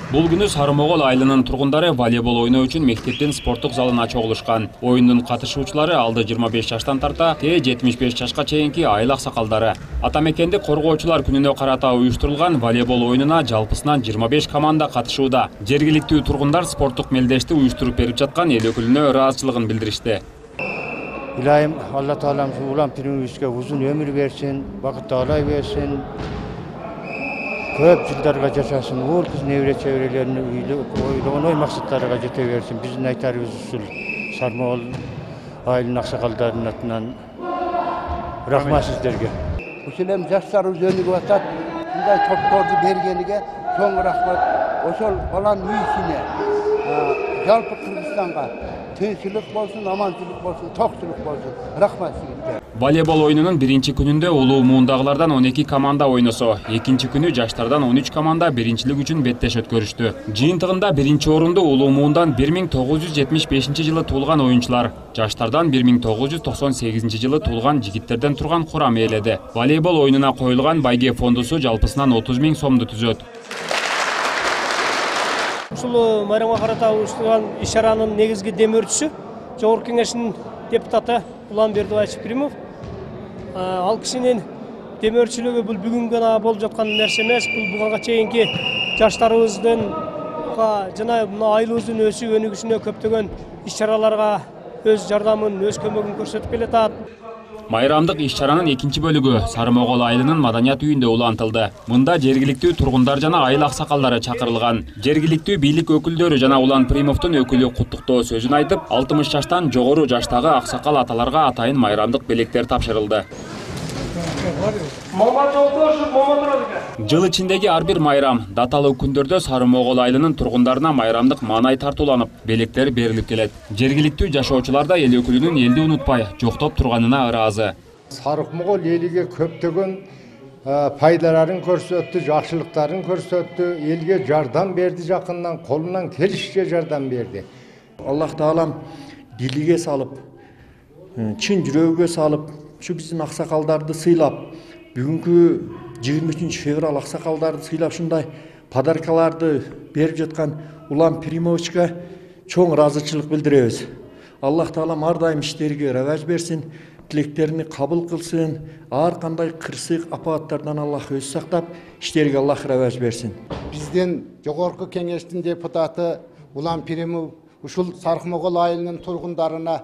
Бул күнү Сарымогол айылынын тургундары волейбол ойноо үчүн мектептин спорттук залына чогулушкан. Оюндун катышуучулары алды 25 жаштан тарта, 75 жашка чейинки айыл аксакалдары. Ата мекендик коргоочулар күнүнө карата уюштурулган волейбол ойунуна жалпысынан 25 команда катышууда. Жергиликтүү тургундар спорттук мелдешти уюштуруп берип жаткан эл өкүлүнө ыраазычылыгын билдиришти. İlahim Allah Teala'm ulan pirimizge uzun ömür versin, vakit alay versin. Köp yıllarga yaşasın, ol kız nevre çevrelerini oyun maksatlarına jete versin. Bizim aytarımız usul Sarımogol ailenin aksakallarının adından rahmat sizlerge. Usulem yaşlarımız önüge vatat, bunday toptordu bergenige çok rahmat. Oşol olan müyisine, Jalpı Kırgızstan'a tinçlik bolsun, amançılık bolsun, tokçuluk bolsun. Rahmat sizlerge. Волейбол ойунунун биринчи күнүндө улуу муундагылардан 12 команда ойносо, экинчи күнү жаштардан 13 команда биринчилик үчүн беттеш өткөрүштү. Жыйынтыгында биринчи орунду улуу муундан 1975-жылы туулган оюнчулар, жаштардан 1998-жылы туулган жигиттерден турган курам ээледи. Волейбол оюнуна коюлган байге фондусу жалпысынан 30 000 сомду түзөт. Ушул майрамга карата уюштурулган иш-чаранын негизги демөөрчүсү Жогорку Кеңештин депутаты Улан Бердибаевич Примов. Ал кишинин демөөрчүлүгү бул бүгүн гана болуп жаткан нерсе эмес, бул буга чейинки жаштарыбыздын жана айылыбыздын өсүп өнүгүшүнө көптөгөн иш-чараларга өз жардамын, өз көмөгүн көрсөтүп келатат. Майрамдык иш-чаранын экинчи бөлүгү Сарымогол айылынын маданият үйүндө улантылды. Мында жергиликтүү тургундар жана айыл аксакалдары чакырылган. Жергиликтүү бийлик өкүлдөрү жана Улан Примовдун өкүлү куттуктоо сөзүн айтып, 60 жаштан жогору жаштагы аксакал аталарга атайын майрамдык белектер тапшырылды. Жыл ичиндеги ар бир майрам, даталуу күндөрдө Сарымогол айылынын тургундарына майрамдык маанай тартууланып, белектер берилип келет. Жергиликтүү жашоочулар да эл өкүлүнүн элди унутпай, жоктоп турганына ыраазы. Сарымогол элиге көптөгөн пайдаларын көрсөттү, жакшылыктарын көрсөттү, элге жардам берди, жакындан колунан келишинче жардам берди. Аллах Таалам дилиге салып, чын жүрөгүгө салып, şu bizim aksakaldарды сыйлап, бүгүнкү 23 февраль aksakaldарды сыйлап шундай подаркаларды берип жаткан Улан Примовичке чоң ыраазычылык билдиребиз. Аллах Таалам ар дайым иштериге реваж берсин, тилектерини кабыл кылсын, ар кандай кырсык апааттардан Аллах өзү сактап, иштериге Аллах реваж берсин. Бизден Жогорку Кеңештин депутаты Улан Примов ушул Сарымогол айылынын тургундарына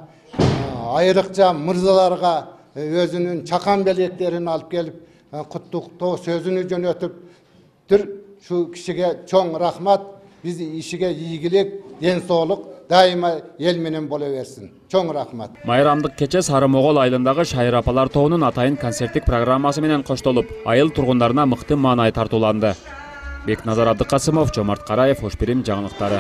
айрыкча мырзаларга өзünün çakan beleklerini alıp gelip kutlukta sözünü jönötüp şu kişiye çoğun rahmat, biz işige iyigilik, den soğuluk daima el menen bolaversin. Çoğun rahmat. Майрамдык кече Сарымогол айылындагы Шайыр апалар тобунун атайын концерттик программасы менен коштолуп, айыл тургундарына мыкты маанай тартууланды. Бекназар Абдыкасымов, Жомарт Караев, Ош Бирим жаңылыктары.